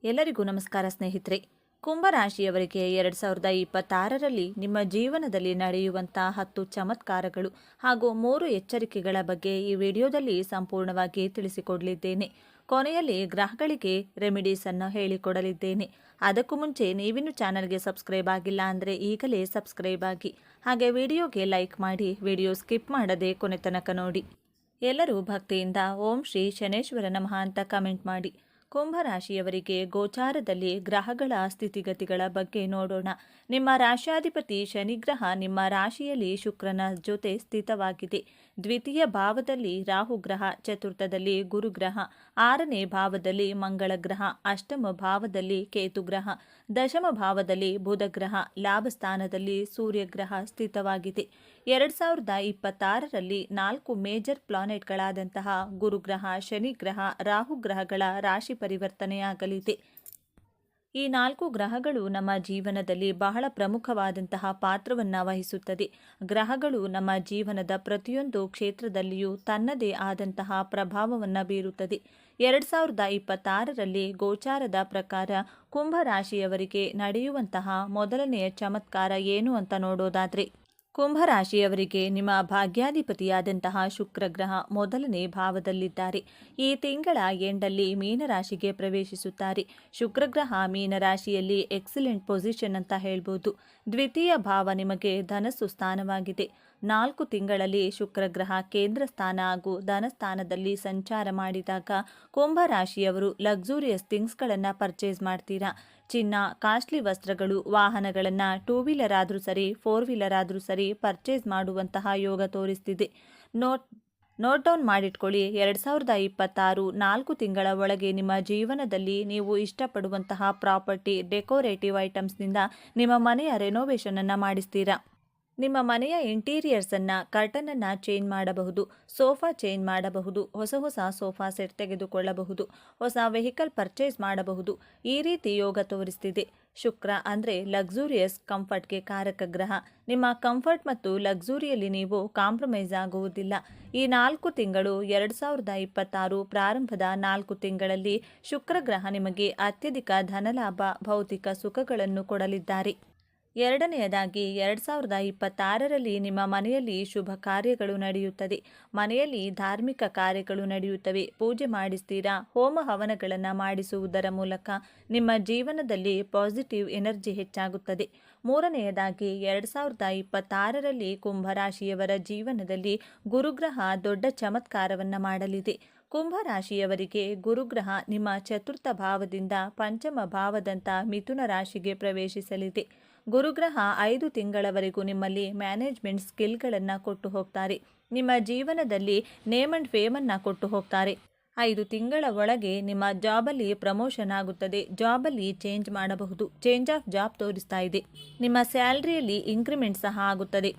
ಎಲ್ಲರಿಗೂ ನಮಸ್ಕಾರ ಸ್ನೇಹಿತರೆ. ಕುಂಭರಾಶಿಯವರಿಗೆ 2026ರಲ್ಲಿ ನಿಮ್ಮ ಜೀವನದಲ್ಲಿ ನಡೆಯುವಂಥ 10 ಚಮತ್ಕಾರಗಳು ಹಾಗೂ 3 ಎಚ್ಚರಿಕೆಗಳ ಬಗ್ಗೆ ಈ ವಿಡಿಯೋದಲ್ಲಿ ಸಂಪೂರ್ಣವಾಗಿ ತಿಳಿಸಿಕೊಡಲಿದ್ದೇನೆ. ಕೊನೆಯಲ್ಲಿ ಗ್ರಹಗಳಿಗೆ ರೆಮಿಡೀಸ್ ಅನ್ನು ಹೇಳಿಕೊಡಲಿದ್ದೇನೆ. ಅದಕ್ಕೂ ಮುಂಚೆ ನೀವಿನ್ನು ಚಾನಲ್ಗೆ ಸಬ್ಸ್ಕ್ರೈಬ್ ಆಗಿಲ್ಲ ಅಂದರೆ ಈಗಲೇ ಸಬ್ಸ್ಕ್ರೈಬ್ ಆಗಿ, ಹಾಗೆ ವಿಡಿಯೋಗೆ ಲೈಕ್ ಮಾಡಿ, ವಿಡಿಯೋ ಸ್ಕಿಪ್ ಮಾಡದೆ ಕೊನೆ ತನಕ ನೋಡಿ. ಎಲ್ಲರೂ ಭಕ್ತಿಯಿಂದ ಓಂ ಶ್ರೀ ಶನೇಶ್ವರ ನಮಃ ಅಂತ ಕಮೆಂಟ್ ಮಾಡಿ. ಕುಂಭರಾಶಿಯವರಿಗೆ ಗೋಚಾರದಲ್ಲಿ ಗ್ರಹಗಳ ಸ್ಥಿತಿಗತಿಗಳ ಬಗ್ಗೆ ನೋಡೋಣ. ನಿಮ್ಮ ರಾಶ್ಯಾಧಿಪತಿ ಶನಿಗ್ರಹ ನಿಮ್ಮ ರಾಶಿಯಲ್ಲಿ ಶುಕ್ರನ ಜೊತೆ ಸ್ಥಿತವಾಗಿದೆ. ದ್ವಿತೀಯ ಭಾವದಲ್ಲಿ ರಾಹುಗ್ರಹ, ಚತುರ್ಥದಲ್ಲಿ ಗುರುಗ್ರಹ, 6ನೇ ಭಾವದಲ್ಲಿ ಮಂಗಳ ಗ್ರಹ, ಅಷ್ಟಮ ಭಾವದಲ್ಲಿ ಕೇತುಗ್ರಹ, ದಶಮ ಭಾವದಲ್ಲಿ ಬುಧಗ್ರಹ, ಲಾಭಸ್ಥಾನದಲ್ಲಿ ಸೂರ್ಯಗ್ರಹ ಸ್ಥಿತವಾಗಿದೆ. 2026ರಲ್ಲಿ 4 ಮೇಜರ್ ಪ್ಲಾನೆಟ್ಗಳಾದಂತಹ ಗುರುಗ್ರಹ, ಶನಿಗ್ರಹ, ರಾಹುಗ್ರಹಗಳ ರಾಶಿ ಪರಿವರ್ತನೆಯಾಗಲಿದೆ. ಈ 4 ಗ್ರಹಗಳು ನಮ್ಮ ಜೀವನದಲ್ಲಿ ಬಹಳ ಪ್ರಮುಖವಾದಂತಹ ಪಾತ್ರವನ್ನು ವಹಿಸುತ್ತದೆ. ಗ್ರಹಗಳು ನಮ್ಮ ಜೀವನದ ಪ್ರತಿಯೊಂದು ಕ್ಷೇತ್ರದಲ್ಲಿಯೂ ತನ್ನದೇ ಆದಂತಹ ಪ್ರಭಾವವನ್ನು ಬೀರುತ್ತದೆ. 2026ರಲ್ಲಿ ಗೋಚಾರದ ಪ್ರಕಾರ ಕುಂಭರಾಶಿಯವರಿಗೆ ನಡೆಯುವಂತಹ ಮೊದಲನೆಯ ಚಮತ್ಕಾರ ಏನು ಅಂತ ನೋಡೋದಾದ್ರೆ, ಕುಂಭರಾಶಿಯವರಿಗೆ ನಿಮ್ಮ ಭಾಗ್ಯಾಧಿಪತಿಯಾದಂತಹ ಶುಕ್ರಗ್ರಹ ಮೊದಲನೇ ಭಾವದಲ್ಲಿದ್ದಾರೆ. ಈ ತಿಂಗಳ ಎಂಡಲ್ಲಿ ಮೀನರಾಶಿಗೆ ಪ್ರವೇಶಿಸುತ್ತಾರೆ. ಶುಕ್ರಗ್ರಹ ಮೀನರಾಶಿಯಲ್ಲಿ ಎಕ್ಸಲೆಂಟ್ ಪೊಸಿಷನ್ ಅಂತ ಹೇಳ್ಬೋದು. ದ್ವಿತೀಯ ಭಾವ ನಿಮಗೆ ಧನಸ್ಸು ಸ್ಥಾನವಾಗಿದೆ. 4 ತಿಂಗಳಲ್ಲಿ ಶುಕ್ರಗ್ರಹ ಕೇಂದ್ರ ಸ್ಥಾನ ಹಾಗೂ ಧನಸ್ಥಾನದಲ್ಲಿ ಸಂಚಾರ ಮಾಡಿದಾಗ ಕುಂಭರಾಶಿಯವರು ಲಕ್ಸುರಿಯಸ್ ಥಿಂಗ್ಸ್ಗಳನ್ನು ಪರ್ಚೇಸ್ ಮಾಡ್ತೀರಾ. ಚಿನ್ನ, ಕಾಸ್ಟ್ಲಿ ವಸ್ತ್ರಗಳು, ವಾಹನಗಳನ್ನು 2 ವೀಲರ್ ಆದರೂ ಸರಿ, 4 ವೀಲರ್ ಆದರೂ ಸರಿ ಪರ್ಚೇಸ್ ಮಾಡುವಂತಹ ಯೋಗ ತೋರಿಸ್ತಿದೆ. Note down ಮಾಡಿಟ್ಕೊಳ್ಳಿ. 2026 4 ತಿಂಗಳ ಒಳಗೆ ನಿಮ್ಮ ಜೀವನದಲ್ಲಿ ನೀವು ಇಷ್ಟಪಡುವಂತಹ ಪ್ರಾಪರ್ಟಿ, ಡೆಕೋರೇಟಿವ್ ಐಟಮ್ಸ್ನಿಂದ ನಿಮ್ಮ ಮನೆಯ ರೆನೋವೇಷನ್ ಅನ್ನು ಮಾಡಿಸ್ತೀರಾ. ನಿಮ್ಮ ಮನೆಯ ಇಂಟೀರಿಯರ್ಸನ್ನು, ಕರ್ಟನನ್ನು ಚೇಂಜ್ ಮಾಡಬಹುದು, ಸೋಫಾ ಚೇಂಜ್ ಮಾಡಬಹುದು, ಹೊಸ ಸೋಫಾ ಸೆಟ್ ತೆಗೆದುಕೊಳ್ಳಬಹುದು, ಹೊಸ ವೆಹಿಕಲ್ ಪರ್ಚೇಸ್ ಮಾಡಬಹುದು. ಈ ರೀತಿ ಯೋಗ ತೋರಿಸ್ತಿದೆ. ಶುಕ್ರ ಅಂದರೆ ಲಕ್ಸುರಿಯಸ್ ಕಂಫರ್ಟ್ಗೆ ಕಾರಕ ಗ್ರಹ. ನಿಮ್ಮ ಕಂಫರ್ಟ್ ಮತ್ತು ಲಕ್ಸುರಿಯಲ್ಲಿ ನೀವು ಕಾಂಪ್ರಮೈಸ್ ಆಗುವುದಿಲ್ಲ. ಈ 4 ತಿಂಗಳು 2026 ಪ್ರಾರಂಭದ 4 ತಿಂಗಳಲ್ಲಿ ಶುಕ್ರಗ್ರಹ ನಿಮಗೆ ಅತ್ಯಧಿಕ ಧನಲಾಭ, ಭೌತಿಕ ಸುಖಗಳನ್ನು ಕೊಡಲಿದ್ದಾರೆ. ಎರಡನೆಯದಾಗಿ 2026ರಲ್ಲಿ ನಿಮ್ಮ ಮನೆಯಲ್ಲಿ ಶುಭ ಕಾರ್ಯಗಳು ನಡೆಯುತ್ತದೆ. ಮನೆಯಲ್ಲಿ ಧಾರ್ಮಿಕ ಕಾರ್ಯಗಳು ನಡೆಯುತ್ತವೆ. ಪೂಜೆ ಮಾಡಿಸ್ತೀರಾ. ಹೋಮ ಹವನಗಳನ್ನು ಮಾಡಿಸುವುದರ ಮೂಲಕ ನಿಮ್ಮ ಜೀವನದಲ್ಲಿ ಪಾಸಿಟಿವ್ ಎನರ್ಜಿ ಹೆಚ್ಚಾಗುತ್ತದೆ. ಮೂರನೆಯದಾಗಿ 2026ರಲ್ಲಿ ಕುಂಭರಾಶಿಯವರ ಜೀವನದಲ್ಲಿ ಗುರುಗ್ರಹ ದೊಡ್ಡ ಚಮತ್ಕಾರವನ್ನು ಮಾಡಲಿದೆ. ಕುಂಭರಾಶಿಯವರಿಗೆ ಗುರುಗ್ರಹ ನಿಮ್ಮ ಚತುರ್ಥ ಭಾವದಿಂದ ಪಂಚಮ ಭಾವದಂತ ಮಿಥುನ ರಾಶಿಗೆ ಪ್ರವೇಶಿಸಲಿದೆ. ಗುರುಗ್ರಹ 5 ತಿಂಗಳವರೆಗೂ ನಿಮ್ಮಲ್ಲಿ ಮ್ಯಾನೇಜ್ಮೆಂಟ್ ಸ್ಕಿಲ್ಗಳನ್ನು ಕೊಟ್ಟು ಹೋಗ್ತಾರೆ. ನಿಮ್ಮ ಜೀವನದಲ್ಲಿ ನೇಮ್ ಅಂಡ್ ಫೇಮನ್ನು ಕೊಟ್ಟು ಹೋಗ್ತಾರೆ. 5 ತಿಂಗಳ ಒಳಗೆ ನಿಮ್ಮ ಜಾಬಲ್ಲಿ ಪ್ರಮೋಷನ್ ಆಗುತ್ತದೆ. ಜಾಬಲ್ಲಿ ಚೇಂಜ್ ಮಾಡಬಹುದು. ಚೇಂಜ್ ಆಫ್ ಜಾಬ್ ತೋರಿಸ್ತಾ ಇದೆ. ನಿಮ್ಮ ಸ್ಯಾಲರಿಯಲ್ಲಿ ಇನ್ಕ್ರಿಮೆಂಟ್ ಸಹ ಆಗುತ್ತದೆ.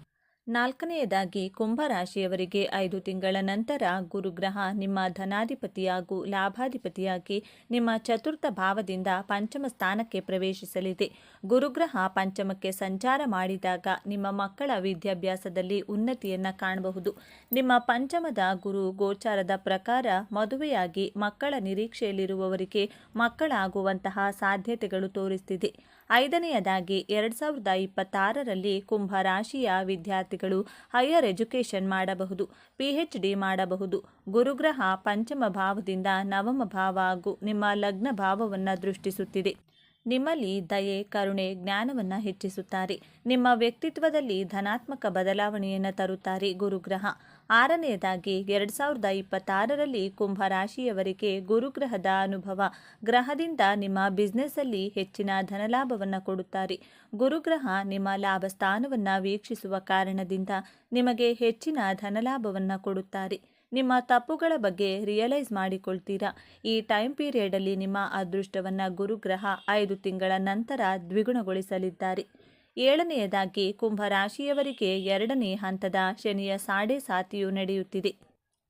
ನಾಲ್ಕನೆಯದಾಗಿ ಕುಂಭರಾಶಿಯವರಿಗೆ 5 ತಿಂಗಳ ನಂತರ ಗುರುಗ್ರಹ ನಿಮ್ಮ ಧನಾಧಿಪತಿ ಹಾಗೂ ಲಾಭಾಧಿಪತಿಯಾಗಿ ನಿಮ್ಮ ಚತುರ್ಥ ಭಾವದಿಂದ ಪಂಚಮ ಸ್ಥಾನಕ್ಕೆ ಪ್ರವೇಶಿಸಲಿದೆ. ಗುರುಗ್ರಹ ಪಂಚಮಕ್ಕೆ ಸಂಚಾರ ಮಾಡಿದಾಗ ನಿಮ್ಮ ಮಕ್ಕಳ ವಿದ್ಯಾಭ್ಯಾಸದಲ್ಲಿ ಉನ್ನತಿಯನ್ನು ಕಾಣಬಹುದು. ನಿಮ್ಮ ಪಂಚಮದ ಗುರು ಗೋಚಾರದ ಪ್ರಕಾರ ಮದುವೆಯಾಗಿ ಮಕ್ಕಳ ನಿರೀಕ್ಷೆಯಲ್ಲಿರುವವರಿಗೆ ಮಕ್ಕಳಾಗುವಂತಹ ಸಾಧ್ಯತೆಗಳು ತೋರಿಸ್ತಿದೆ. 5ನೆಯದಾಗಿ 2026ರಲ್ಲಿ ಕುಂಭರಾಶಿಯ ವಿದ್ಯಾರ್ಥಿಗಳು ಹೈಯರ್ ಎಜುಕೇಷನ್ ಮಾಡಬಹುದು, PhD ಮಾಡಬಹುದು. ಗುರುಗ್ರಹ ಪಂಚಮ ಭಾವದಿಂದ ನವಮ ಭಾವ ಹಾಗೂ ನಿಮ್ಮ ಲಗ್ನ ಭಾವವನ್ನು ದೃಷ್ಟಿಸುತ್ತಿದೆ. ನಿಮ್ಮಲ್ಲಿ ದಯೆ, ಕರುಣೆ, ಜ್ಞಾನವನ್ನು ಹೆಚ್ಚಿಸುತ್ತಾರೆ. ನಿಮ್ಮ ವ್ಯಕ್ತಿತ್ವದಲ್ಲಿ ಧನಾತ್ಮಕ ಬದಲಾವಣೆಯನ್ನು ತರುತ್ತಾರೆ ಗುರುಗ್ರಹ. 6ನೆಯದಾಗಿ 2026ರಲ್ಲಿ ಕುಂಭರಾಶಿಯವರಿಗೆ ಗುರುಗ್ರಹದ ಅನುಭವ. ಗ್ರಹದಿಂದ ನಿಮ್ಮ ಬಿಸ್ನೆಸ್ಸಲ್ಲಿ ಹೆಚ್ಚಿನ ಧನಲಾಭವನ್ನು ಕೊಡುತ್ತಾರೆ. ಗುರುಗ್ರಹ ನಿಮ್ಮ ಲಾಭ ಸ್ಥಾನವನ್ನು ವೀಕ್ಷಿಸುವ ಕಾರಣದಿಂದ ನಿಮಗೆ ಹೆಚ್ಚಿನ ಧನಲಾಭವನ್ನು ಕೊಡುತ್ತಾರೆ. ನಿಮ್ಮ ತಪ್ಪುಗಳ ಬಗ್ಗೆ ರಿಯಲೈಸ್ ಮಾಡಿಕೊಳ್ತೀರಾ. ಈ ಟೈಮ್ ಪೀರಿಯಡಲ್ಲಿ ನಿಮ್ಮ ಅದೃಷ್ಟವನ್ನು ಗುರುಗ್ರಹ 5 ತಿಂಗಳ ನಂತರ ದ್ವಿಗುಣಗೊಳಿಸಲಿದ್ದಾರೆ. 7ನೆಯದಾಗಿ ಕುಂಭರಾಶಿಯವರಿಗೆ 2ನೇ ಹಂತದ ಶನಿಯ ಸಾಡೆ ಸಾತಿಯು ನಡೆಯುತ್ತಿದೆ.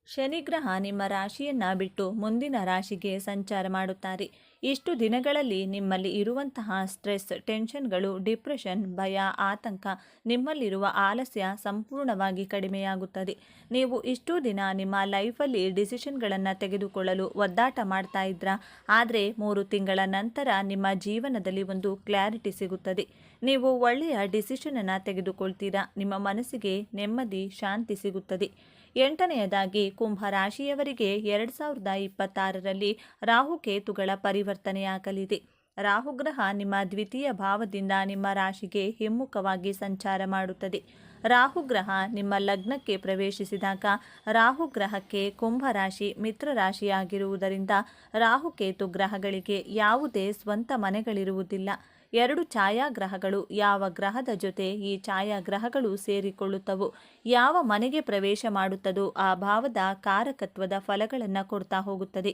ಶನಿಗ್ರಹ ನಿಮ್ಮ ರಾಶಿಯನ್ನು ಬಿಟ್ಟು ಮುಂದಿನ ರಾಶಿಗೆ ಸಂಚಾರ ಮಾಡುತ್ತಾರೆ. ಇಷ್ಟು ದಿನಗಳಲ್ಲಿ ನಿಮ್ಮಲ್ಲಿ ಇರುವಂತಹ ಸ್ಟ್ರೆಸ್, ಟೆನ್ಷನ್ಗಳು, ಡಿಪ್ರೆಷನ್, ಭಯ, ಆತಂಕ, ನಿಮ್ಮಲ್ಲಿರುವ ಆಲಸ್ಯ ಸಂಪೂರ್ಣವಾಗಿ ಕಡಿಮೆಯಾಗುತ್ತದೆ. ನೀವು ಇಷ್ಟು ದಿನ ನಿಮ್ಮ ಲೈಫಲ್ಲಿ ಡಿಸಿಷನ್ಗಳನ್ನು ತೆಗೆದುಕೊಳ್ಳಲು ಒದ್ದಾಟ ಮಾಡ್ತಾ ಇದ್ರ, ಆದರೆ 3 ತಿಂಗಳ ನಂತರ ನಿಮ್ಮ ಜೀವನದಲ್ಲಿ ಒಂದು ಕ್ಲಾರಿಟಿ ಸಿಗುತ್ತದೆ. ನೀವು ಒಳ್ಳೆಯ ಡಿಸಿಷನನ್ನು ತೆಗೆದುಕೊಳ್ತೀರಾ. ನಿಮ್ಮ ಮನಸ್ಸಿಗೆ ನೆಮ್ಮದಿ, ಶಾಂತಿ ಸಿಗುತ್ತದೆ. 8ನೆಯದಾಗಿ ಕುಂಭ ರಾಶಿಯವರಿಗೆ 2026ರಲ್ಲಿ ರಾಹುಕೇತುಗಳ ಪರಿವರ್ತನೆಯಾಗಲಿದೆ. ರಾಹುಗ್ರಹ ನಿಮ್ಮ ದ್ವಿತೀಯ ಭಾವದಿಂದ ನಿಮ್ಮ ರಾಶಿಗೆ ಹಿಮ್ಮುಖವಾಗಿ ಸಂಚಾರ ಮಾಡುತ್ತದೆ. ರಾಹುಗ್ರಹ ನಿಮ್ಮ ಲಗ್ನಕ್ಕೆ ಪ್ರವೇಶಿಸಿದಾಗ ರಾಹುಗ್ರಹಕ್ಕೆ ಕುಂಭ ರಾಶಿ ಮಿತ್ರ ರಾಶಿಯಾಗಿರುವುದರಿಂದ ರಾಹುಕೇತು ಗ್ರಹಗಳಿಗೆ ಯಾವುದೇ ಸ್ವಂತ ಮನೆಗಳಿರುವುದಿಲ್ಲ. 2 ಛಾಯಾಗ್ರಹಗಳು ಯಾವ ಗ್ರಹದ ಜೊತೆ ಈ ಛಾಯಾಗ್ರಹಗಳು ಸೇರಿಕೊಳ್ಳುತ್ತವೋ, ಯಾವ ಮನೆಗೆ ಪ್ರವೇಶ ಮಾಡುತ್ತದೋ ಆ ಭಾವದ ಕಾರಕತ್ವದ ಫಲಗಳನ್ನು ಕೊಡ್ತಾ ಹೋಗುತ್ತದೆ.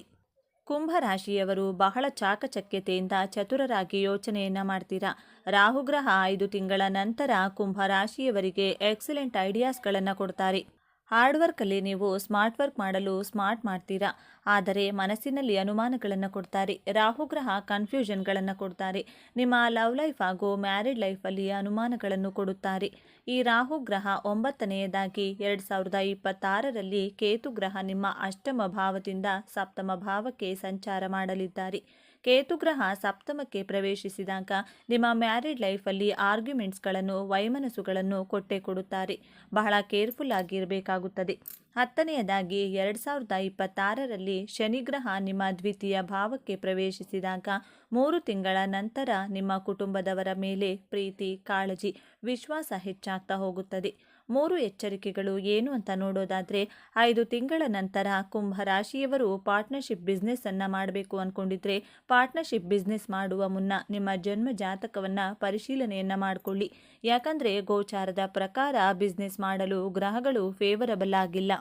ಕುಂಭರಾಶಿಯವರು ಬಹಳ ಚಾಕಚಕ್ಯತೆಯಿಂದ ಚತುರರಾಗಿ ಯೋಚನೆಯನ್ನು ಮಾಡ್ತೀರಾ. ರಾಹುಗ್ರಹ 5 ತಿಂಗಳ ನಂತರ ಕುಂಭರಾಶಿಯವರಿಗೆ ಎಕ್ಸಲೆಂಟ್ ಐಡಿಯಾಸ್ಗಳನ್ನು ಕೊಡ್ತಾರೆ. ಹಾರ್ಡ್ ವರ್ಕಲ್ಲಿ ನೀವು ಸ್ಮಾರ್ಟ್ ವರ್ಕ್ ಮಾಡಲು ಸ್ಮಾರ್ಟ್ ಮಾಡ್ತೀರಾ, ಆದರೆ ಮನಸ್ಸಿನಲ್ಲಿ ಅನುಮಾನಗಳನ್ನು ಕೊಡ್ತಾರೆ. ರಾಹುಗ್ರಹ ಕನ್ಫ್ಯೂಷನ್ಗಳನ್ನು ಕೊಡ್ತಾರೆ. ನಿಮ್ಮ ಲವ್ ಲೈಫ್ ಹಾಗೂ ಮ್ಯಾರಿಡ್ ಲೈಫಲ್ಲಿ ಅನುಮಾನಗಳನ್ನು ಕೊಡುತ್ತಾರೆ. ಈ ರಾಹುಗ್ರಹ 9ನೆಯದಾಗಿ 2026ರಲ್ಲಿ ಕೇತುಗ್ರಹ ನಿಮ್ಮ ಅಷ್ಟಮ ಭಾವದಿಂದ ಸಪ್ತಮ ಭಾವಕ್ಕೆ ಸಂಚಾರ ಮಾಡಲಿದ್ದಾರೆ. ಕೇತುಗ್ರಹ ಸಪ್ತಮಕ್ಕೆ ಪ್ರವೇಶಿಸಿದಾಗ ನಿಮ್ಮ ಮ್ಯಾರಿಡ್ ಲೈಫಲ್ಲಿ ಆರ್ಗ್ಯುಮೆಂಟ್ಸ್ಗಳನ್ನು, ವೈಮನಸ್ಸುಗಳನ್ನು ಕೊಟ್ಟೇ ಕೊಡುತ್ತಾರೆ. ಬಹಳ ಕೇರ್ಫುಲ್ ಆಗಿರಬೇಕಾಗುತ್ತದೆ. 10ನೆಯದಾಗಿ 2026ರಲ್ಲಿ ಶನಿಗ್ರಹ ನಿಮ್ಮ ದ್ವಿತೀಯ ಭಾವಕ್ಕೆ ಪ್ರವೇಶಿಸಿದಾಗ 3 ತಿಂಗಳ ನಂತರ ನಿಮ್ಮ ಕುಟುಂಬದವರ ಮೇಲೆ ಪ್ರೀತಿ, ಕಾಳಜಿ, ವಿಶ್ವಾಸ ಹೆಚ್ಚಾಗ್ತಾ ಹೋಗುತ್ತದೆ. 3 ಎಚ್ಚರಿಕೆಗಳು ಏನು ಅಂತ ನೋಡೋದಾದರೆ, 5 ತಿಂಗಳ ನಂತರ ಕುಂಭರಾಶಿಯವರು ಪಾರ್ಟ್ನರ್ಶಿಪ್ ಬಿಸ್ನೆಸ್ ಅನ್ನು ಮಾಡಬೇಕು ಅಂದ್ಕೊಂಡಿದ್ರೆ ಪಾರ್ಟ್ನರ್ಶಿಪ್ ಬಿಸ್ನೆಸ್ ಮಾಡುವ ಮುನ್ನ ನಿಮ್ಮ ಜನ್ಮ ಜಾತಕವನ್ನು ಪರಿಶೀಲನೆಯನ್ನು ಮಾಡಿಕೊಳ್ಳಿ. ಯಾಕಂದರೆ ಗೋಚಾರದ ಪ್ರಕಾರ ಬಿಸ್ನೆಸ್ ಮಾಡಲು ಗ್ರಹಗಳು ಫೇವರಬಲ್ ಆಗಿಲ್ಲ.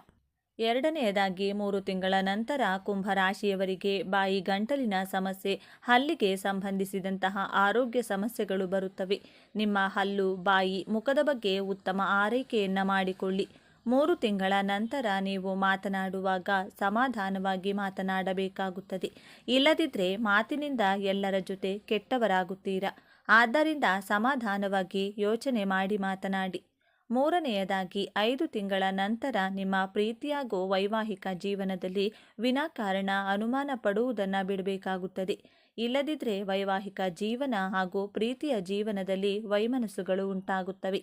2ನೆಯದಾಗಿ 3 ತಿಂಗಳ ನಂತರ ಕುಂಭರಾಶಿಯವರಿಗೆ ಬಾಯಿ ಗಂಟಲಿನ ಸಮಸ್ಯೆ, ಹಲ್ಲಿಗೆ ಸಂಬಂಧಿಸಿದಂತಹ ಆರೋಗ್ಯ ಸಮಸ್ಯೆಗಳು ಬರುತ್ತವೆ. ನಿಮ್ಮ ಹಲ್ಲು, ಬಾಯಿ, ಮುಖದ ಬಗ್ಗೆ ಉತ್ತಮ ಆರೈಕೆಯನ್ನು ಮಾಡಿಕೊಳ್ಳಿ. 3 ತಿಂಗಳ ನಂತರ ನೀವು ಮಾತನಾಡುವಾಗ ಸಮಾಧಾನವಾಗಿ ಮಾತನಾಡಬೇಕಾಗುತ್ತದೆ. ಇಲ್ಲದಿದ್ದರೆ ಮಾತಿನಿಂದ ಎಲ್ಲರ ಜೊತೆ ಕೆಟ್ಟವರಾಗುತ್ತೀರಾ. ಆದ್ದರಿಂದ ಸಮಾಧಾನವಾಗಿ ಯೋಚನೆ ಮಾಡಿ ಮಾತನಾಡಿ. 3ನೆಯದಾಗಿ 5 ತಿಂಗಳ ನಂತರ ನಿಮ್ಮ ಪ್ರೀತಿ ಹಾಗೂ ವೈವಾಹಿಕ ಜೀವನದಲ್ಲಿ ವಿನಾಕಾರಣ ಅನುಮಾನ ಪಡುವುದನ್ನು ಬಿಡಬೇಕಾಗುತ್ತದೆ. ಇಲ್ಲದಿದ್ದರೆ ವೈವಾಹಿಕ ಜೀವನ ಹಾಗೂ ಪ್ರೀತಿಯ ಜೀವನದಲ್ಲಿ ವೈಮನಸ್ಸುಗಳು ಉಂಟಾಗುತ್ತವೆ.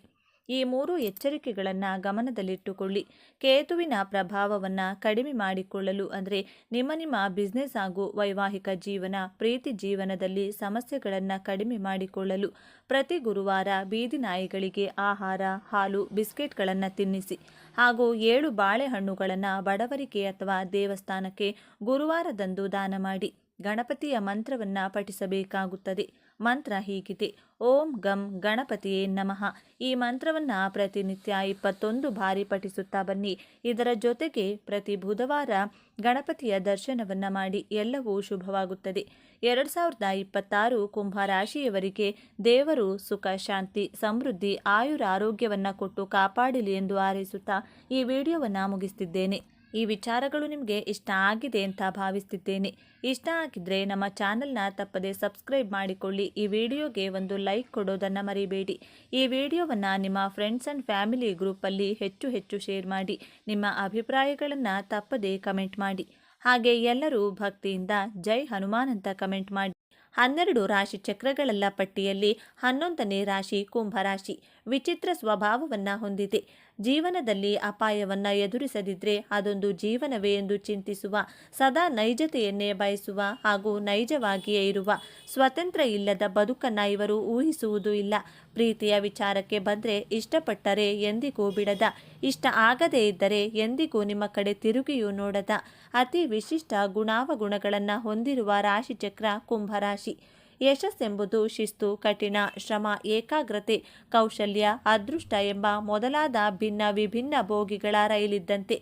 ಈ 3 ಎಚ್ಚರಿಕೆಗಳನ್ನು ಗಮನದಲ್ಲಿಟ್ಟುಕೊಳ್ಳಿ. ಕೇತುವಿನ ಪ್ರಭಾವವನ್ನು ಕಡಿಮೆ ಮಾಡಿಕೊಳ್ಳಲು ಅಂದರೆ ನಿಮ್ಮ ಬಿಸ್ನೆಸ್ ಹಾಗೂ ವೈವಾಹಿಕ ಜೀವನ, ಪ್ರೀತಿ ಜೀವನದಲ್ಲಿ ಸಮಸ್ಯೆಗಳನ್ನು ಕಡಿಮೆ ಮಾಡಿಕೊಳ್ಳಲು ಪ್ರತಿ ಗುರುವಾರ ಬೀದಿ ನಾಯಿಗಳಿಗೆ ಆಹಾರ, ಹಾಲು, ಬಿಸ್ಕೆಟ್ಗಳನ್ನು ತಿನ್ನಿಸಿ ಹಾಗೂ 7 ಬಾಳೆಹಣ್ಣುಗಳನ್ನು ಬಡವರಿಗೆ ಅಥವಾ ದೇವಸ್ಥಾನಕ್ಕೆ ಗುರುವಾರದಂದು ದಾನ ಮಾಡಿ. ಗಣಪತಿಯ ಮಂತ್ರವನ್ನು ಪಠಿಸಬೇಕಾಗುತ್ತದೆ. ಮಂತ್ರ ಹೀಗಿದೆ: ಓಂ ಗಂ ಗಣಪತಿಯೇ ನಮಃ. ಈ ಮಂತ್ರವನ್ನು ಪ್ರತಿನಿತ್ಯ 21 ಬಾರಿ ಪಠಿಸುತ್ತಾ ಬನ್ನಿ. ಇದರ ಜೊತೆಗೆ ಪ್ರತಿ ಬುಧವಾರ ಗಣಪತಿಯ ದರ್ಶನವನ್ನು ಮಾಡಿ. ಎಲ್ಲವೂ ಶುಭವಾಗುತ್ತದೆ. 2026 ಕುಂಭರಾಶಿಯವರಿಗೆ ದೇವರು ಸುಖ, ಶಾಂತಿ, ಸಮೃದ್ಧಿ, ಆಯುರಾರೋಗ್ಯವನ್ನು ಕೊಟ್ಟು ಕಾಪಾಡಲಿ ಎಂದು ಹಾರೈಸುತ್ತಾ ಈ ವಿಡಿಯೋವನ್ನು ಮುಗಿಸ್ತಿದ್ದೇನೆ. ಈ ವಿಚಾರಗಳು ನಿಮಗೆ ಇಷ್ಟ ಆಗಿದೆ ಅಂತ ಭಾವಿಸ್ತಿದ್ದೇನೆ. ಇಷ್ಟ ಆಗಿದ್ರೆ ನಮ್ಮ ಚಾನಲ್ನ ತಪ್ಪದೆ ಸಬ್ಸ್ಕ್ರೈಬ್ ಮಾಡಿಕೊಳ್ಳಿ. ಈ ವಿಡಿಯೋಗೆ ಒಂದು ಲೈಕ್ ಕೊಡೋದನ್ನು ಮರಿಬೇಡಿ. ಈ ವಿಡಿಯೋವನ್ನು ನಿಮ್ಮ ಫ್ರೆಂಡ್ಸ್ ಆ್ಯಂಡ್ ಫ್ಯಾಮಿಲಿ ಗ್ರೂಪಲ್ಲಿ ಹೆಚ್ಚು ಶೇರ್ ಮಾಡಿ. ನಿಮ್ಮ ಅಭಿಪ್ರಾಯಗಳನ್ನು ತಪ್ಪದೆ ಕಮೆಂಟ್ ಮಾಡಿ. ಹಾಗೆ ಎಲ್ಲರೂ ಭಕ್ತಿಯಿಂದ ಜೈ ಹನುಮಾನ್ ಅಂತ ಕಮೆಂಟ್ ಮಾಡಿ. 12 ರಾಶಿ ಚಕ್ರಗಳೆಲ್ಲ ಪಟ್ಟಿಯಲ್ಲಿ 11ನೇ ರಾಶಿ ಕುಂಭರಾಶಿ ವಿಚಿತ್ರ ಸ್ವಭಾವವನ್ನು ಹೊಂದಿದೆ. ಜೀವನದಲ್ಲಿ ಅಪಾಯವನ್ನು ಎದುರಿಸದಿದ್ದರೆ ಅದೊಂದು ಜೀವನವೇ ಎಂದು ಚಿಂತಿಸುವ, ಸದಾ ನೈಜತೆಯನ್ನೇ ಬಯಸುವ ಹಾಗೂ ನೈಜವಾಗಿಯೇ ಇರುವ, ಸ್ವತಂತ್ರ ಇಲ್ಲದ ಬದುಕನ್ನು ಇವರು ಊಹಿಸುವುದೂ ಇಲ್ಲ. ಪ್ರೀತಿಯ ವಿಚಾರಕ್ಕೆ ಬಂದರೆ ಇಷ್ಟಪಟ್ಟರೆ ಎಂದಿಗೂ ಬಿಡದ, ಇಷ್ಟ ಆಗದೇ ಇದ್ದರೆ ಎಂದಿಗೂ ನಿಮ್ಮ ಕಡೆ ತಿರುಗಿಯೂ ನೋಡದ ಅತಿ ವಿಶಿಷ್ಟ ಗುಣಾವಗುಣಗಳನ್ನು ಹೊಂದಿರುವ ರಾಶಿಚಕ್ರ ಕುಂಭರಾಶಿ. ಯಶಸ್ಸೆಂಬುದು ಶಿಸ್ತು, ಕಠಿಣ ಶ್ರಮ, ಏಕಾಗ್ರತೆ, ಕೌಶಲ್ಯ, ಅದೃಷ್ಟ ಎಂಬ ಮೊದಲಾದ ಭಿನ್ನ ವಿಭಿನ್ನ ಬೋಗಿಗಳ ರೈಲಿದ್ದಂತೆ.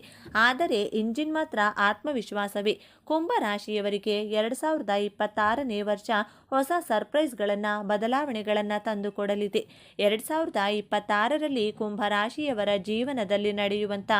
ಆದರೆ ಇಂಜಿನ್ ಮಾತ್ರ ಆತ್ಮವಿಶ್ವಾಸವೇ. ಕುಂಭರಾಶಿಯವರಿಗೆ 2026ನೇ ವರ್ಷ ಹೊಸ ಸರ್ಪ್ರೈಸ್ಗಳನ್ನು, ಬದಲಾವಣೆಗಳನ್ನು ತಂದುಕೊಡಲಿದೆ. 2026ರಲ್ಲಿ ಕುಂಭರಾಶಿಯವರ ಜೀವನದಲ್ಲಿ ನಡೆಯುವಂಥ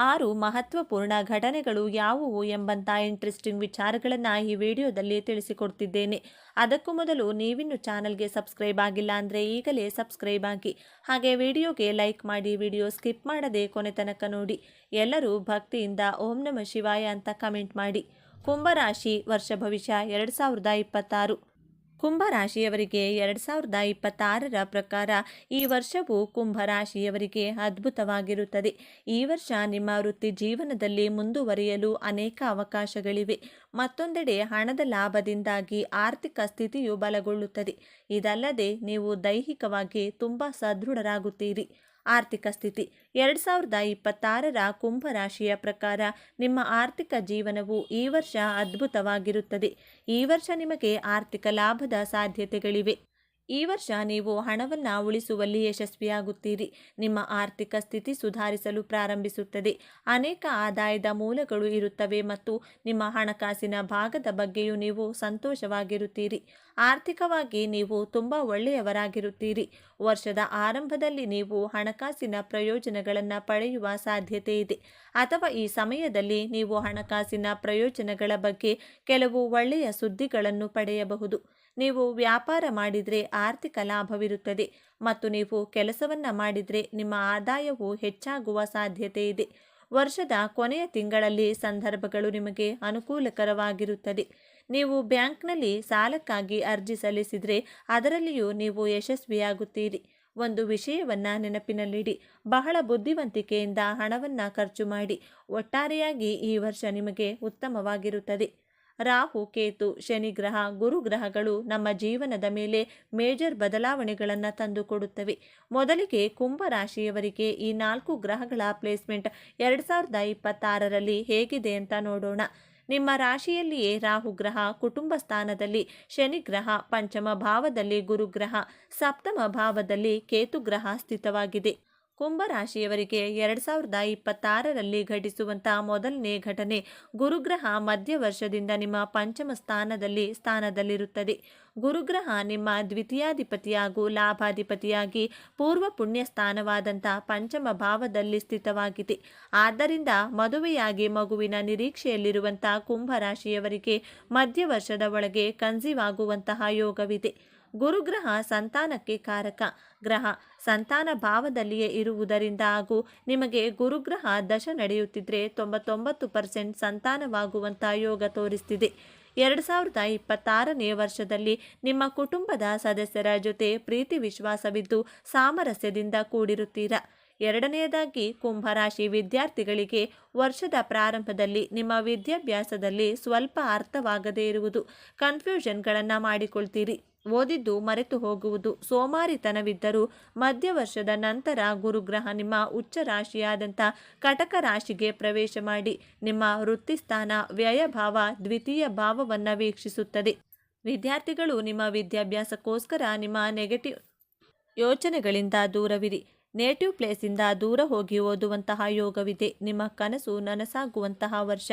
6 ಮಹತ್ವಪೂರ್ಣ ಘಟನೆಗಳು ಯಾವುವು ಎಂಬಂಥ ಇಂಟ್ರೆಸ್ಟಿಂಗ್ ವಿಚಾರಗಳನ್ನು ಈ ವಿಡಿಯೋದಲ್ಲಿ ತಿಳಿಸಿಕೊಡ್ತಿದ್ದೇನೆ. ಅದಕ್ಕೂ ಮೊದಲು ನೀವಿನ್ನು ಚಾನಲ್ಗೆ ಸಬ್ಸ್ಕ್ರೈಬ್ ಆಗಿಲ್ಲ ಅಂದರೆ ಈಗಲೇ ಸಬ್ಸ್ಕ್ರೈಬ್ ಆಗಿ, ಹಾಗೆ ವಿಡಿಯೋಗೆ ಲೈಕ್ ಮಾಡಿ, ವಿಡಿಯೋ ಸ್ಕಿಪ್ ಮಾಡದೆ ಕೊನೆ ತನಕ ನೋಡಿ. ಎಲ್ಲರೂ ಭಕ್ತಿಯಿಂದ ಓಂ ನಮಃ ಶಿವಾಯ ಅಂತ ಕಮೆಂಟ್ ಮಾಡಿ. ಕುಂಭರಾಶಿ ವರ್ಷ ಭವಿಷ್ಯ 2026. ಕುಂಭರಾಶಿಯವರಿಗೆ 2026ರ ಪ್ರಕಾರ ಈ ವರ್ಷವು ಕುಂಭರಾಶಿಯವರಿಗೆ ಅದ್ಭುತವಾಗಿರುತ್ತದೆ. ಈ ವರ್ಷ ನಿಮ್ಮ ವೃತ್ತಿ ಜೀವನದಲ್ಲಿ ಮುಂದುವರಿಯಲು ಅನೇಕ ಅವಕಾಶಗಳಿವೆ. ಮತ್ತೊಂದೆಡೆ ಹಣದ ಲಾಭದಿಂದಾಗಿ ಆರ್ಥಿಕ ಸ್ಥಿತಿಯು ಬಲಗೊಳ್ಳುತ್ತದೆ. ಇದಲ್ಲದೆ ನೀವು ದೈಹಿಕವಾಗಿ ತುಂಬ ಸದೃಢರಾಗುತ್ತೀರಿ. ಆರ್ಥಿಕ ಸ್ಥಿತಿ 2026ರ ಕುಂಭರಾಶಿಯ ಪ್ರಕಾರ ನಿಮ್ಮ ಆರ್ಥಿಕ ಜೀವನವು ಈ ವರ್ಷ ಅದ್ಭುತವಾಗಿರುತ್ತದೆ. ಈ ವರ್ಷ ನಿಮಗೆ ಆರ್ಥಿಕ ಲಾಭದ ಸಾಧ್ಯತೆಗಳಿವೆ. ಈ ವರ್ಷ ನೀವು ಹಣವನ್ನು ಉಳಿಸುವಲ್ಲಿ ಯಶಸ್ವಿಯಾಗುತ್ತೀರಿ. ನಿಮ್ಮ ಆರ್ಥಿಕ ಸ್ಥಿತಿ ಸುಧಾರಿಸಲು ಪ್ರಾರಂಭಿಸುತ್ತದೆ. ಅನೇಕ ಆದಾಯದ ಮೂಲಗಳು ಇರುತ್ತವೆ ಮತ್ತು ನಿಮ್ಮ ಹಣಕಾಸಿನ ಭಾಗದ ಬಗ್ಗೆಯೂ ನೀವು ಸಂತೋಷವಾಗಿರುತ್ತೀರಿ. ಆರ್ಥಿಕವಾಗಿ ನೀವು ತುಂಬ ಒಳ್ಳೆಯವರಾಗಿರುತ್ತೀರಿ. ವರ್ಷದ ಆರಂಭದಲ್ಲಿ ನೀವು ಹಣಕಾಸಿನ ಪ್ರಯೋಜನಗಳನ್ನು ಪಡೆಯುವ ಸಾಧ್ಯತೆ ಇದೆ, ಅಥವಾ ಈ ಸಮಯದಲ್ಲಿ ನೀವು ಹಣಕಾಸಿನ ಪ್ರಯೋಜನಗಳ ಬಗ್ಗೆ ಕೆಲವು ಒಳ್ಳೆಯ ಸುದ್ದಿಗಳನ್ನು ಪಡೆಯಬಹುದು. ನೀವು ವ್ಯಾಪಾರ ಮಾಡಿದರೆ ಆರ್ಥಿಕ ಲಾಭವಿರುತ್ತದೆ ಮತ್ತು ನೀವು ಕೆಲಸವನ್ನು ಮಾಡಿದರೆ ನಿಮ್ಮ ಆದಾಯವು ಹೆಚ್ಚಾಗುವ ಸಾಧ್ಯತೆ ಇದೆ. ವರ್ಷದ ಕೊನೆಯ ತಿಂಗಳಲ್ಲಿ ಸಂದರ್ಭಗಳು ನಿಮಗೆ ಅನುಕೂಲಕರವಾಗಿರುತ್ತದೆ. ನೀವು ಬ್ಯಾಂಕ್ನಲ್ಲಿ ಸಾಲಕ್ಕಾಗಿ ಅರ್ಜಿ ಸಲ್ಲಿಸಿದರೆ ಅದರಲ್ಲಿಯೂ ನೀವು ಯಶಸ್ವಿಯಾಗುತ್ತೀರಿ. ಒಂದು ವಿಷಯವನ್ನು ನೆನಪಿನಲ್ಲಿಡಿ, ಬಹಳ ಬುದ್ಧಿವಂತಿಕೆಯಿಂದ ಹಣವನ್ನು ಖರ್ಚು ಮಾಡಿ. ಒಟ್ಟಾರೆಯಾಗಿ ಈ ವರ್ಷ ನಿಮಗೆ ಉತ್ತಮವಾಗಿರುತ್ತದೆ. ರಾಹು, ಕೇತು, ಶನಿಗ್ರಹ, ಗುರುಗ್ರಹಗಳು ನಮ್ಮ ಜೀವನದ ಮೇಲೆ ಮೇಜರ್ ಬದಲಾವಣೆಗಳನ್ನು ತಂದುಕೊಡುತ್ತವೆ. ಮೊದಲಿಗೆ ಕುಂಭರಾಶಿಯವರಿಗೆ ಈ 4 ಗ್ರಹಗಳ ಪ್ಲೇಸ್ಮೆಂಟ್ 2026ರಲ್ಲಿ ಹೇಗಿದೆ ಅಂತ ನೋಡೋಣ. ನಿಮ್ಮ ರಾಶಿಯಲ್ಲಿಯೇ ರಾಹುಗ್ರಹ ಕುಟುಂಬ ಸ್ಥಾನದಲ್ಲಿ, ಶನಿಗ್ರಹ ಪಂಚಮ ಭಾವದಲ್ಲಿ, ಗುರುಗ್ರಹ ಸಪ್ತಮ ಭಾವದಲ್ಲಿ, ಕೇತುಗ್ರಹ ಸ್ಥಿತವಾಗಿದೆ. ಕುಂಭರಾಶಿಯವರಿಗೆ 2026ರಲ್ಲಿ ಘಟಿಸುವಂಥ ಮೊದಲನೇ ಘಟನೆ, ಗುರುಗ್ರಹ ಮಧ್ಯ ವರ್ಷದಿಂದ ನಿಮ್ಮ ಪಂಚಮ ಸ್ಥಾನದಲ್ಲಿರುತ್ತದೆ. ಗುರುಗ್ರಹ ನಿಮ್ಮ ದ್ವಿತೀಯಾಧಿಪತಿಯಾಗೂ ಲಾಭಾಧಿಪತಿಯಾಗಿ ಪೂರ್ವ ಪುಣ್ಯ ಸ್ಥಾನವಾದಂಥ ಪಂಚಮ ಭಾವದಲ್ಲಿ ಸ್ಥಿತವಾಗಿದೆ. ಆದ್ದರಿಂದ ಮದುವೆಯಾಗಿ ಮಗುವಿನ ನಿರೀಕ್ಷೆಯಲ್ಲಿರುವಂಥ ಕುಂಭರಾಶಿಯವರಿಗೆ ಮಧ್ಯ ವರ್ಷದ ಒಳಗೆ ಕನ್ಸೀವ್ ಆಗುವಂತಹ ಯೋಗವಿದೆ. ಗುರುಗ್ರಹ ಸಂತಾನಕ್ಕೆ ಕಾರಕ ಗ್ರಹ. ಸಂತಾನ ಭಾವದಲ್ಲಿಯೇ ಇರುವುದರಿಂದ ಹಾಗೂ ನಿಮಗೆ ಗುರುಗ್ರಹ ದಶ ನಡೆಯುತ್ತಿದ್ದರೆ 99% ಸಂತಾನವಾಗುವಂಥ ಯೋಗ ತೋರಿಸ್ತಿದೆ. 2026ನೇ ವರ್ಷದಲ್ಲಿ ನಿಮ್ಮ ಕುಟುಂಬದ ಸದಸ್ಯರ ಜೊತೆ ಪ್ರೀತಿ ವಿಶ್ವಾಸವಿದ್ದು ಸಾಮರಸ್ಯದಿಂದ ಕೂಡಿರುತ್ತೀರಾ. ಎರಡನೆಯದಾಗಿ, ಕುಂಭರಾಶಿ ವಿದ್ಯಾರ್ಥಿಗಳಿಗೆ ವರ್ಷದ ಪ್ರಾರಂಭದಲ್ಲಿ ನಿಮ್ಮ ವಿದ್ಯಾಭ್ಯಾಸದಲ್ಲಿ ಸ್ವಲ್ಪ ಅರ್ಥವಾಗದೇ ಇರುವುದು, ಕನ್ಫ್ಯೂಷನ್ಗಳನ್ನು ಮಾಡಿಕೊಳ್ತೀರಿ. ಓದಿದ್ದು ಮರೆತು ಹೋಗುವುದು, ಸೋಮಾರಿತನವಿದ್ದರೂ ಮಧ್ಯ ವರ್ಷದ ನಂತರ ಗುರುಗ್ರಹ ನಿಮ್ಮ ಉಚ್ಚ ರಾಶಿಯಾದಂಥ ಕಟಕ ರಾಶಿಗೆ ಪ್ರವೇಶ ಮಾಡಿ ನಿಮ್ಮ ವೃತ್ತಿಸ್ಥಾನ ವ್ಯಯಭಾವ ದ್ವಿತೀಯ ಭಾವವನ್ನು ವೀಕ್ಷಿಸುತ್ತದೆ. ವಿದ್ಯಾರ್ಥಿಗಳು ನಿಮ್ಮ ವಿದ್ಯಾಭ್ಯಾಸಕ್ಕೋಸ್ಕರ ನಿಮ್ಮ ನೆಗೆಟಿವ್ ಯೋಚನೆಗಳಿಂದ ದೂರವಿರಿ. ನೇಟಿವ್ ಪ್ಲೇಸಿಂದ ದೂರ ಹೋಗಿ ಓದುವಂತಹ ಯೋಗವಿದೆ. ನಿಮ್ಮ ಕನಸು ನನಸಾಗುವಂತಹ ವರ್ಷ.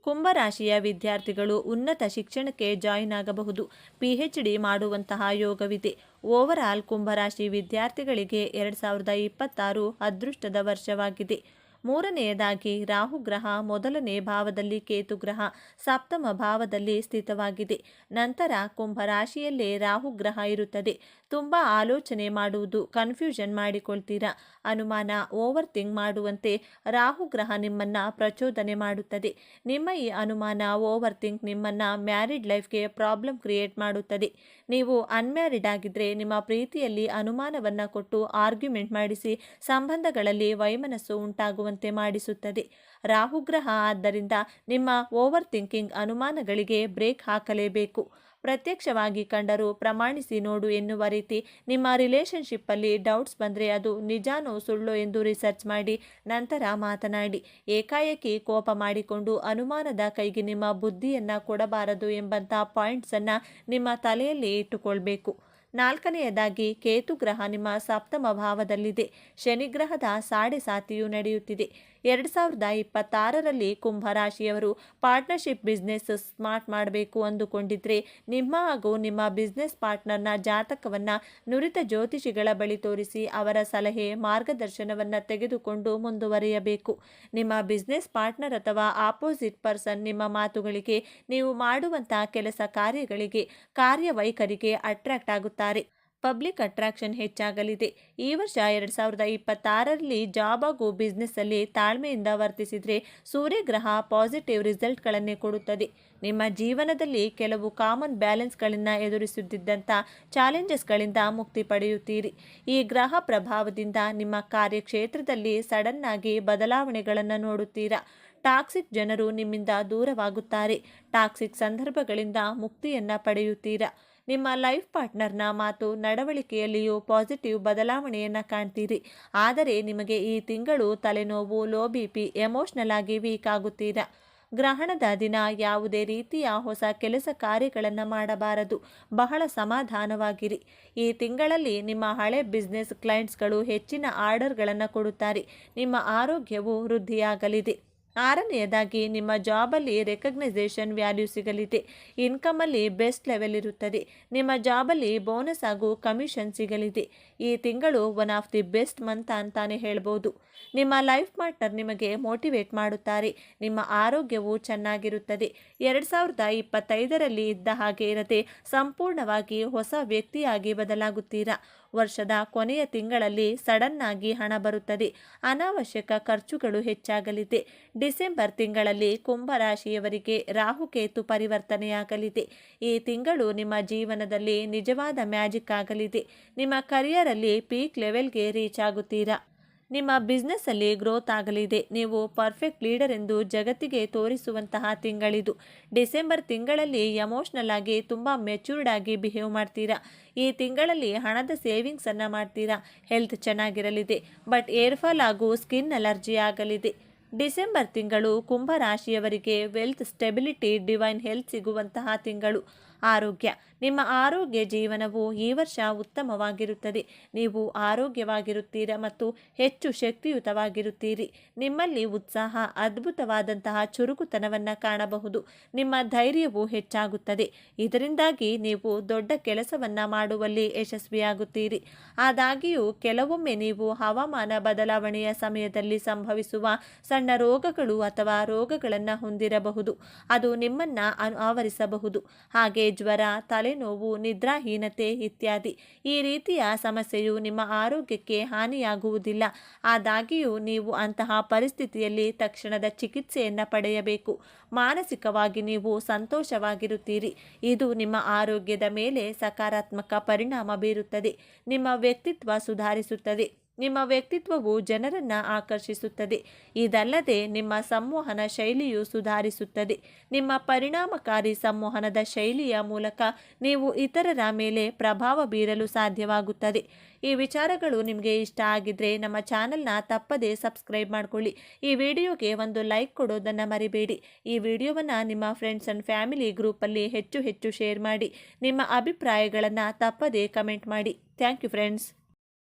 ಕುಂಭರಾಶಿಯ ವಿದ್ಯಾರ್ಥಿಗಳು ಉನ್ನತ ಶಿಕ್ಷಣಕ್ಕೆ ಜಾಯಿನ್ ಆಗಬಹುದು. PhD ಮಾಡುವಂತಹ ಯೋಗವಿದೆ. ಓವರಾಲ್ ಕುಂಭರಾಶಿ ವಿದ್ಯಾರ್ಥಿಗಳಿಗೆ 2026 ಅದೃಷ್ಟದ ವರ್ಷವಾಗಿದೆ. ಮೂರನೆಯದಾಗಿ, ರಾಹುಗ್ರಹ ಮೊದಲನೇ ಭಾವದಲ್ಲಿ, ಕೇತುಗ್ರಹ ಸಪ್ತಮ ಭಾವದಲ್ಲಿ ಸ್ಥಿತವಾಗಿದೆ. ನಂತರ ಕುಂಭರಾಶಿಯಲ್ಲೇ ರಾಹುಗ್ರಹ ಇರುತ್ತದೆ. ತುಂಬ ಆಲೋಚನೆ ಮಾಡುವುದು, ಕನ್ಫ್ಯೂಷನ್ ಮಾಡಿಕೊಳ್ತೀರಾ. ಅನುಮಾನ, ಓವರ್ ಥಿಂಕ್ ಮಾಡುವಂತೆ ರಾಹುಗ್ರಹ ನಿಮ್ಮನ್ನು ಪ್ರಚೋದನೆ ಮಾಡುತ್ತದೆ. ನಿಮ್ಮ ಈ ಅನುಮಾನ, ಓವರ್ ಥಿಂಕ್ ನಿಮ್ಮನ್ನು ಮ್ಯಾರಿಡ್ ಲೈಫ್ಗೆ ಪ್ರಾಬ್ಲಮ್ ಕ್ರಿಯೇಟ್ ಮಾಡುತ್ತದೆ. ನೀವು ಅನ್ಮ್ಯಾರಿಡ್ ಆಗಿದ್ದರೆ ನಿಮ್ಮ ಪ್ರೀತಿಯಲ್ಲಿ ಅನುಮಾನವನ್ನು ಕೊಟ್ಟು ಆರ್ಗ್ಯುಮೆಂಟ್ ಮಾಡಿಸಿ ಸಂಬಂಧಗಳಲ್ಲಿ ವೈಮನಸ್ಸು ಉಂಟಾಗುವಂತೆ ಮಾಡಿಸುತ್ತದೆ. ರಾಹುಗ್ರಹ ಆದ್ದರಿಂದ ನಿಮ್ಮ ಓವರ್ ಥಿಂಕಿಂಗ್ ಅನುಮಾನಗಳಿಗೆ ಬ್ರೇಕ್ ಹಾಕಲೇಬೇಕು. ಪ್ರತ್ಯಕ್ಷವಾಗಿ ಕಂಡರೂ ಪ್ರಮಾಣಿಸಿ ನೋಡು ಎನ್ನುವ ರೀತಿ ನಿಮ್ಮ ರಿಲೇಷನ್ಶಿಪ್ಪಲ್ಲಿ ಡೌಟ್ಸ್ ಬಂದರೆ ಅದು ನಿಜಾನೋ ಸುಳ್ಳೋ ಎಂದು ರಿಸರ್ಚ್ ಮಾಡಿ ನಂತರ ಮಾತನಾಡಿ. ಏಕಾಏಕಿ ಕೋಪ ಮಾಡಿಕೊಂಡು ಅನುಮಾನದ ಕೈಗೆ ನಿಮ್ಮ ಬುದ್ಧಿಯನ್ನು ಕೊಡಬಾರದು ಎಂಬಂಥ ಪಾಯಿಂಟ್ಸನ್ನು ನಿಮ್ಮ ತಲೆಯಲ್ಲಿ ಇಟ್ಟುಕೊಳ್ಬೇಕು. ನಾಲ್ಕನೆಯದಾಗಿ, ಕೇತುಗ್ರಹ ನಿಮ್ಮ ಸಪ್ತಮ ಭಾವದಲ್ಲಿದೆ. ಶನಿಗ್ರಹದ ಸಾಡೆ ಸಾತಿಯು ನಡೆಯುತ್ತಿದೆ. 2026ರಲ್ಲಿ ಕುಂಭರಾಶಿಯವರು ಪಾರ್ಟ್ನರ್ಶಿಪ್ ಬಿಸ್ನೆಸ್ ಸ್ಮಾರ್ಟ್ ಮಾಡಬೇಕು ಅಂದುಕೊಂಡಿದ್ರೆ ನಿಮ್ಮ ಹಾಗೂ ನಿಮ್ಮ ಬಿಸ್ನೆಸ್ ಪಾರ್ಟ್ನರ್ನ ಜಾತಕವನ್ನು ನುರಿತ ಜ್ಯೋತಿಷಿಗಳ ಬಳಿ ತೋರಿಸಿ ಅವರ ಸಲಹೆ ಮಾರ್ಗದರ್ಶನವನ್ನು ತೆಗೆದುಕೊಂಡು ಮುಂದುವರಿಯಬೇಕು. ನಿಮ್ಮ ಬಿಸ್ನೆಸ್ ಪಾರ್ಟ್ನರ್ ಅಥವಾ ಆಪೋಸಿಟ್ ಪರ್ಸನ್ ನಿಮ್ಮ ಮಾತುಗಳಿಗೆ, ನೀವು ಮಾಡುವಂತಹ ಕೆಲಸ ಕಾರ್ಯಗಳಿಗೆ, ಕಾರ್ಯವೈಖರಿಗೆ ಅಟ್ರಾಕ್ಟ್ ಆಗುತ್ತಾರೆ. ಪಬ್ಲಿಕ್ ಅಟ್ರಾಕ್ಷನ್ ಹೆಚ್ಚಾಗಲಿದೆ. ಈ ವರ್ಷ 2026ರಲ್ಲಿ ಜಾಬ್ ಹಾಗೂ ಬಿಸ್ನೆಸ್ಸಲ್ಲಿ ತಾಳ್ಮೆಯಿಂದ ವರ್ತಿಸಿದರೆ ಸೂರ್ಯಗ್ರಹ ಪಾಸಿಟಿವ್ ರಿಸಲ್ಟ್ಗಳನ್ನೇ ಕೊಡುತ್ತದೆ. ನಿಮ್ಮ ಜೀವನದಲ್ಲಿ ಕೆಲವು ಕಾಮನ್ ಬ್ಯಾಲೆನ್ಸ್ಗಳನ್ನು ಎದುರಿಸುತ್ತಿದ್ದಂಥ ಚಾಲೆಂಜಸ್ಗಳಿಂದ ಮುಕ್ತಿ ಪಡೆಯುತ್ತೀರಿ. ಈ ಗ್ರಹ ಪ್ರಭಾವದಿಂದ ನಿಮ್ಮ ಕಾರ್ಯಕ್ಷೇತ್ರದಲ್ಲಿ ಸಡನ್ನಾಗಿ ಬದಲಾವಣೆಗಳನ್ನು ನೋಡುತ್ತೀರಾ. ಟಾಕ್ಸಿಕ್ ಜನರು ನಿಮ್ಮಿಂದ ದೂರವಾಗುತ್ತಾರೆ. ಟಾಕ್ಸಿಕ್ ಸಂದರ್ಭಗಳಿಂದ ಮುಕ್ತಿಯನ್ನು ಪಡೆಯುತ್ತೀರಾ. ನಿಮ್ಮ ಲೈಫ್ ಪಾರ್ಟ್ನರ್ನ ಮಾತು ನಡವಳಿಕೆಯಲ್ಲಿಯೂ ಪಾಸಿಟಿವ್ ಬದಲಾವಣೆಯನ್ನು ಕಾಣ್ತೀರಿ. ಆದರೆ ನಿಮಗೆ ಈ ತಿಂಗಳು ತಲೆನೋವು, ಲೋ BP, ಎಮೋಷ್ನಲ್ ಆಗಿ ವೀಕ್ ಆಗುತ್ತೀರಾ. ಗ್ರಹಣದ ದಿನ ಯಾವುದೇ ರೀತಿಯ ಹೊಸ ಕೆಲಸ ಕಾರ್ಯಗಳನ್ನು ಮಾಡಬಾರದು. ಬಹಳ ಸಮಾಧಾನವಾಗಿರಿ. ಈ ತಿಂಗಳಲ್ಲಿ ನಿಮ್ಮ ಹಳೆ ಬಿಸ್ನೆಸ್ ಕ್ಲೈಂಟ್ಸ್ಗಳು ಹೆಚ್ಚಿನ ಆರ್ಡರ್ಗಳನ್ನು ಕೊಡುತ್ತಾರೆ. ನಿಮ್ಮ ಆರೋಗ್ಯವು ವೃದ್ಧಿಯಾಗಲಿದೆ. 6ನೇದಾಗಿ ನಿಮ್ಮ ಜಾಬಲ್ಲಿ ರೆಕಗ್ನೈಸೇಷನ್ ವ್ಯಾಲ್ಯೂ ಸಿಗಲಿದೆ. ಇನ್ಕಮಲ್ಲಿ ಬೆಸ್ಟ್ ಲೆವೆಲ್ ಇರುತ್ತದೆ. ನಿಮ್ಮ ಜಾಬಲ್ಲಿ ಬೋನಸ್ ಹಾಗೂ ಕಮಿಷನ್ ಸಿಗಲಿದೆ. ಈ ತಿಂಗಳು one of the best month ಅಂತಾನೆ ಹೇಳ್ಬೋದು. ನಿಮ್ಮ ಲೈಫ್ ಪಾರ್ಟ್ನರ್ ನಿಮಗೆ ಮೋಟಿವೇಟ್ ಮಾಡುತ್ತಾರೆ. ನಿಮ್ಮ ಆರೋಗ್ಯವು ಚೆನ್ನಾಗಿರುತ್ತದೆ. 2025ರಲ್ಲಿ ಇದ್ದ ಹಾಗೆ ಇರದೆ ಸಂಪೂರ್ಣವಾಗಿ ಹೊಸ ವ್ಯಕ್ತಿಯಾಗಿ ಬದಲಾಗುತ್ತೀರಾ. ವರ್ಷದ ಕೊನೆಯ ತಿಂಗಳಲ್ಲಿ ಸಡನ್ ಆಗಿ ಹಣ ಬರುತ್ತದೆ. ಅನಾವಶ್ಯಕ ಖರ್ಚುಗಳು ಹೆಚ್ಚಾಗಲಿದೆ. ಡಿಸೆಂಬರ್ ತಿಂಗಳಲ್ಲಿ ಕುಂಭರಾಶಿಯವರಿಗೆ ರಾಹುಕೇತು ಪರಿವರ್ತನೆಯಾಗಲಿದೆ. ಈ ತಿಂಗಳು ನಿಮ್ಮ ಜೀವನದಲ್ಲಿ ನಿಜವಾದ ಮ್ಯಾಜಿಕ್ ಆಗಲಿದೆ. ನಿಮ್ಮ ಕರಿಯರಲ್ಲಿ ಪೀಕ್ ಲೆವೆಲ್ಗೆ ರೀಚ್ ಆಗುತ್ತೀರಾ. ನಿಮ್ಮ ಬಿಸ್ನೆಸ್ಸಲ್ಲಿ ಗ್ರೋತ್ ಆಗಲಿದೆ. ನೀವು ಪರ್ಫೆಕ್ಟ್ ಲೀಡರ್ ಎಂದು ಜಗತ್ತಿಗೆ ತೋರಿಸುವಂತಹ ತಿಂಗಳಿದು. ಡಿಸೆಂಬರ್ ತಿಂಗಳಲ್ಲಿ ಎಮೋಷ್ನಲ್ ಆಗಿ ತುಂಬ ಮೆಚ್ಯೂರ್ಡ್ ಆಗಿ ಬಿಹೇವ್ ಮಾಡ್ತೀರಾ. ಈ ತಿಂಗಳಲ್ಲಿ ಹಣದ ಸೇವಿಂಗ್ಸನ್ನು ಮಾಡ್ತೀರಾ. ಹೆಲ್ತ್ ಚೆನ್ನಾಗಿರಲಿದೆ. ಬಟ್ ಏರ್ಫಾಲ್ ಹಾಗೂ ಸ್ಕಿನ್ ಅಲರ್ಜಿ ಆಗಲಿದೆ. ಡಿಸೆಂಬರ್ ತಿಂಗಳು ಕುಂಭರಾಶಿಯವರಿಗೆ ವೆಲ್ತ್, ಸ್ಟೆಬಿಲಿಟಿ, ಡಿವೈನ್ ಹೆಲ್ತ್ ಸಿಗುವಂತಹ ತಿಂಗಳು. ಆರೋಗ್ಯ. ನಿಮ್ಮ ಆರೋಗ್ಯ ಜೀವನವು ಈ ವರ್ಷ ಉತ್ತಮವಾಗಿರುತ್ತದೆ. ನೀವು ಆರೋಗ್ಯವಾಗಿರುತ್ತೀರಾ ಮತ್ತು ಹೆಚ್ಚು ಶಕ್ತಿಯುತವಾಗಿರುತ್ತೀರಿ. ನಿಮ್ಮಲ್ಲಿ ಉತ್ಸಾಹ, ಅದ್ಭುತವಾದಂತಹ ಚುರುಕುತನವನ್ನು ಕಾಣಬಹುದು. ನಿಮ್ಮ ಧೈರ್ಯವು ಹೆಚ್ಚಾಗುತ್ತದೆ. ಇದರಿಂದಾಗಿ ನೀವು ದೊಡ್ಡ ಕೆಲಸವನ್ನು ಮಾಡುವಲ್ಲಿ ಯಶಸ್ವಿಯಾಗುತ್ತೀರಿ. ಆದಾಗ್ಯೂ ಕೆಲವೊಮ್ಮೆ ನೀವು ಹವಾಮಾನ ಬದಲಾವಣೆಯ ಸಮಯದಲ್ಲಿ ಸಂಭವಿಸುವ ಸಣ್ಣ ರೋಗಗಳು ಅಥವಾ ರೋಗಗಳನ್ನು ಹೊಂದಿರಬಹುದು. ಅದು ನಿಮ್ಮನ್ನು ಆವರಿಸಬಹುದು. ಹಾಗೆ ಜ್ವರ, ತಲೆನೋವು, ನಿದ್ರಾಹೀನತೆ ಇತ್ಯಾದಿ. ಈ ರೀತಿಯ ಸಮಸ್ಯೆಯು ನಿಮ್ಮ ಆರೋಗ್ಯಕ್ಕೆ ಹಾನಿಯಾಗುವುದಿಲ್ಲ. ಆದಾಗ್ಯೂ ನೀವು ಅಂತಹ ಪರಿಸ್ಥಿತಿಯಲ್ಲಿ ತಕ್ಷಣದ ಚಿಕಿತ್ಸೆಯನ್ನು ಪಡೆಯಬೇಕು. ಮಾನಸಿಕವಾಗಿ ನೀವು ಸಂತೋಷವಾಗಿರುತ್ತೀರಿ. ಇದು ನಿಮ್ಮ ಆರೋಗ್ಯದ ಮೇಲೆ ಸಕಾರಾತ್ಮಕ ಪರಿಣಾಮ ಬೀರುತ್ತದೆ. ನಿಮ್ಮ ವ್ಯಕ್ತಿತ್ವ ಸುಧಾರಿಸುತ್ತದೆ. ನಿಮ್ಮ ವ್ಯಕ್ತಿತ್ವವು ಜನರನ್ನು ಆಕರ್ಷಿಸುತ್ತದೆ. ಇದಲ್ಲದೆ ನಿಮ್ಮ ಸಂವಹನ ಶೈಲಿಯು ಸುಧಾರಿಸುತ್ತದೆ. ನಿಮ್ಮ ಪರಿಣಾಮಕಾರಿ ಸಂವಹನದ ಶೈಲಿಯ ಮೂಲಕ ನೀವು ಇತರರ ಮೇಲೆ ಪ್ರಭಾವ ಬೀರಲು ಸಾಧ್ಯವಾಗುತ್ತದೆ. ಈ ವಿಚಾರಗಳು ನಿಮಗೆ ಇಷ್ಟ ಆಗಿದ್ರೆ ನಮ್ಮ ಚಾನಲ್ನ ತಪ್ಪದೇ ಸಬ್ಸ್ಕ್ರೈಬ್ ಮಾಡಿಕೊಳ್ಳಿ. ಈ ವಿಡಿಯೋಗೆ ಒಂದು ಲೈಕ್ ಕೊಡೋದನ್ನು ಮರಿಬೇಡಿ. ಈ ವಿಡಿಯೋವನ್ನು ನಿಮ್ಮ ಫ್ರೆಂಡ್ಸ್ ಆ್ಯಂಡ್ ಫ್ಯಾಮಿಲಿ ಗ್ರೂಪಲ್ಲಿ ಹೆಚ್ಚು ಶೇರ್ ಮಾಡಿ. ನಿಮ್ಮ ಅಭಿಪ್ರಾಯಗಳನ್ನು ತಪ್ಪದೇ ಕಮೆಂಟ್ ಮಾಡಿ. Thank you friends.